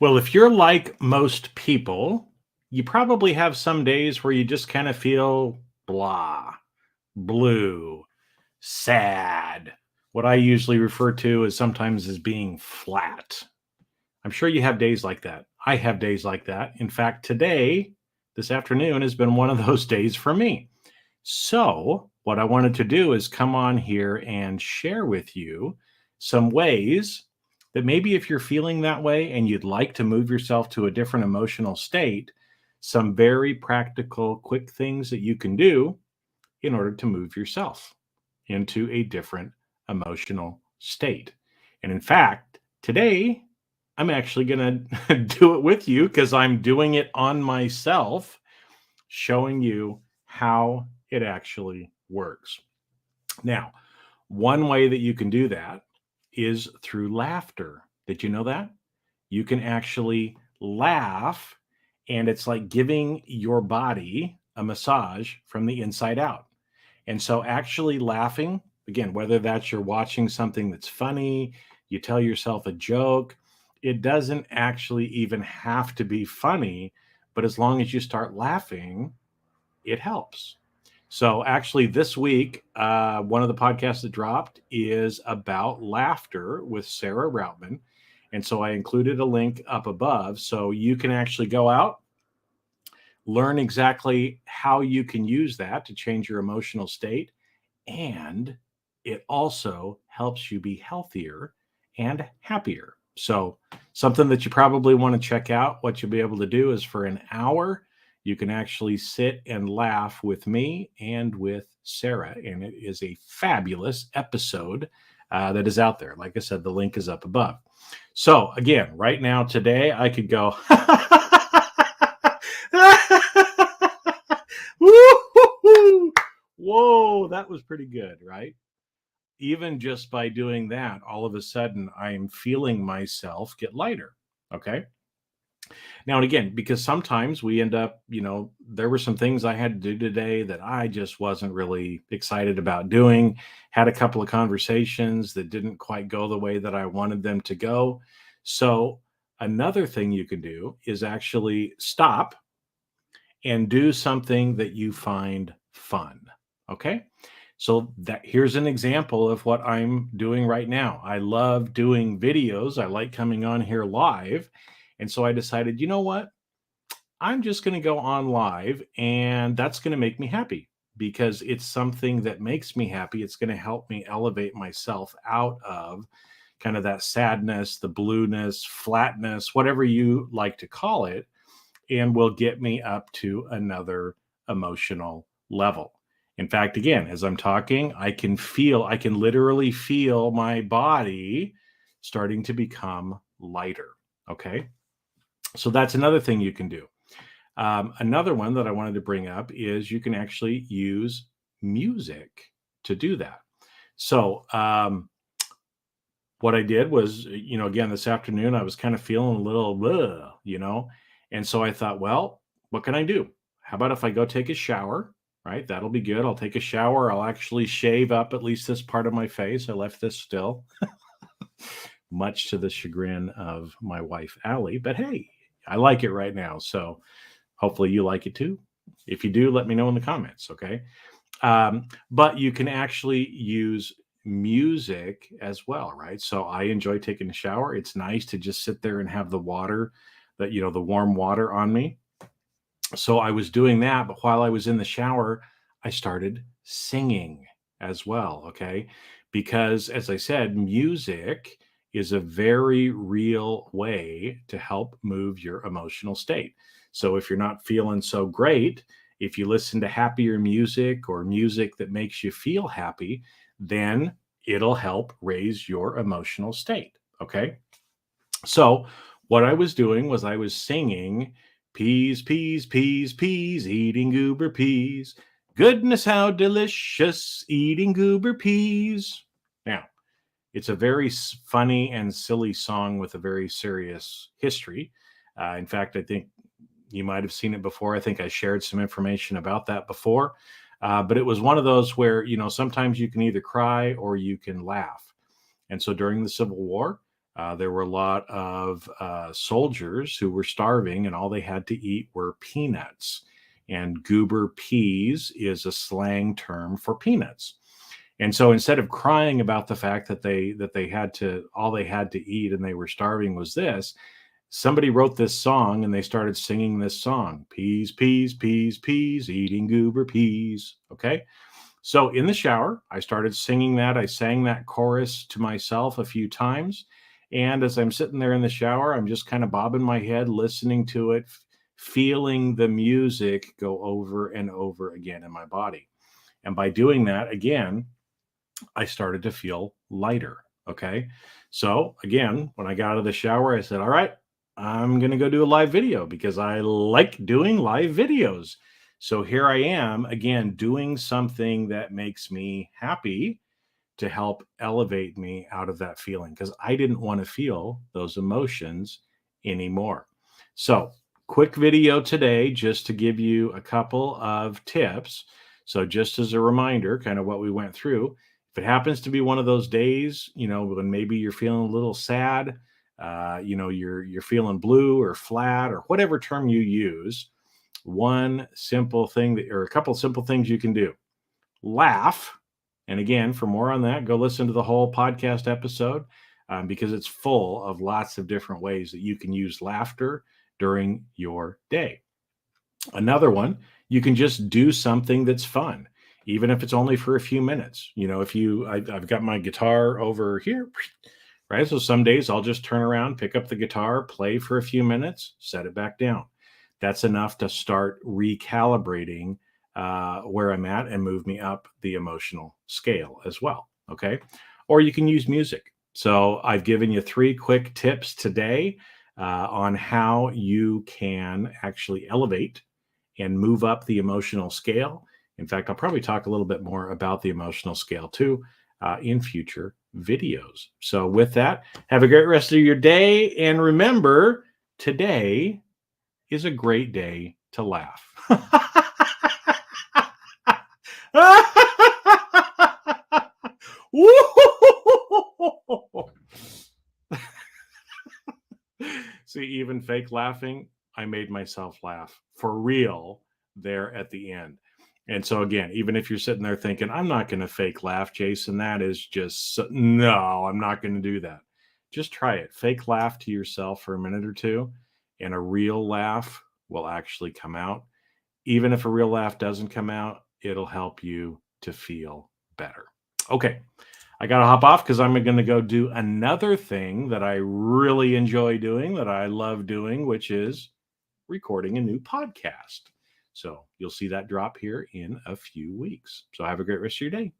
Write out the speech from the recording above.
Well, if you're like most people, you probably have some days where you just kind of feel blah, blue, sad. What I usually refer to as sometimes as being flat. I'm sure you have days like that. I have days like that. In fact, today, this afternoon, has been one of those days for me. So, what I wanted to do is come on here and share with you some ways that maybe if you're feeling that way and you'd like to move yourself to a different emotional state, some very practical, quick things that you can do in order to move yourself into a different emotional state. And in fact, today I'm actually going to do it with you because I'm doing it on myself, showing you how it actually works. Now, one way that you can do that is through laughter. Did you know that? You can actually laugh, and it's like giving your body a massage from the inside out. And so, actually laughing, again, whether that's you're watching something that's funny, you tell yourself a joke, it doesn't actually even have to be funny, but as long as you start laughing, it helps. So, actually, this week, one of the podcasts that dropped is about laughter with Sarah Routman. And so I included a link up above so you can actually go out, learn exactly how you can use that to change your emotional state. And it also helps you be healthier and happier. So, something that you probably want to check out, what you'll be able to do is for an hour, you can actually sit and laugh with me and with Sarah. And it is a fabulous episode that is out there. Like I said, the link is up above. So, again, right now, today, I could go, woo-hoo-hoo. Whoa, that was pretty good, right? Even just by doing that, all of a sudden I am feeling myself get lighter. Okay. Now, and again, because sometimes we end up, there were some things I had to do today that I just wasn't really excited about doing. Had a couple of conversations that didn't quite go the way that I wanted them to go. So, another thing you can do is actually stop and do something that you find fun. Okay. So that here's an example of what I'm doing right now. I love doing videos. I like coming on here live. And so I decided, you know what? I'm just going to go on live and that's going to make me happy because it's something that makes me happy. It's going to help me elevate myself out of kind of that sadness, the blueness, flatness, whatever you like to call it, and will get me up to another emotional level. In fact, again, as I'm talking, I can literally feel my body starting to become lighter. Okay. So that's another thing you can do. Another one that I wanted to bring up is you can actually use music to do that. So, what I did was, again, this afternoon, I was kind of feeling a little, and so I thought, well, what can I do? How about if I go take a shower? Right. That'll be good. I'll take a shower. I'll actually shave up at least this part of my face. I left this still, much to the chagrin of my wife, Allie. But hey, I like it right now. So hopefully you like it too. If you do, let me know in the comments. Okay. But you can actually use music as well, right? So I enjoy taking a shower. It's nice to just sit there and have the water, the warm water on me. So I was doing that, but while I was in the shower, I started singing as well. Okay. Because as I said, music is a very real way to help move your emotional state. So if you're not feeling so great, if you listen to happier music or music that makes you feel happy, then it'll help raise your emotional state. Okay. So what I was doing was I was singing peas, peas, peas, peas, eating goober peas. Goodness, how delicious eating goober peas. Now, it's a very funny and silly song with a very serious history. In fact, I think you might have seen it before. I think I shared some information about that before. But it was one of those where, sometimes you can either cry or you can laugh. And so during the Civil War, There were a lot of soldiers who were starving, and all they had to eat were peanuts. And goober peas is a slang term for peanuts. And so instead of crying about the fact that they had to all they had to eat and they were starving was this, somebody wrote this song and they started singing this song. Peas, peas, peas, peas, eating goober peas. Okay? So in the shower, I started singing that. I sang that chorus to myself a few times. And as I'm sitting there in the shower, I'm just kind of bobbing my head, listening to it, feeling the music go over and over again in my body. And by doing that, again, I started to feel lighter. Okay. So again, when I got out of the shower, I said, all right, I'm going to go do a live video because I like doing live videos. So here I am again doing something that makes me happy to help elevate me out of that feeling because I didn't want to feel those emotions anymore. So, quick video today just to give you a couple of tips. So, just as a reminder, kind of what we went through. If it happens to be one of those days, when maybe you're feeling a little sad, you're feeling blue or flat or whatever term you use, one simple thing or a couple simple things you can do: laugh. And again, for more on that, go listen to the whole podcast episode because it's full of lots of different ways that you can use laughter during your day. Another one, you can just do something that's fun, even if it's only for a few minutes. I've got my guitar over here, right? So some days I'll just turn around, pick up the guitar, play for a few minutes, set it back down. That's enough to start recalibrating where I'm at and move me up the emotional scale as well. Okay. Or you can use music. So I've given you 3 quick tips today on how you can actually elevate and move up the emotional scale. In fact, I'll probably talk a little bit more about the emotional scale too in future videos. So, with that, have a great rest of your day. And remember, today is a great day to laugh. See, even fake laughing, I made myself laugh for real there at the end. And so, again, even if you're sitting there thinking, I'm not going to fake laugh, Jason, that is just no, I'm not going to do that. Just try it. Fake laugh to yourself for a minute or two, and a real laugh will actually come out. Even if a real laugh doesn't come out, it'll help you to feel better. Okay. I got to hop off because I'm going to go do another thing that I really enjoy doing, that I love doing, which is recording a new podcast. So you'll see that drop here in a few weeks. So have a great rest of your day.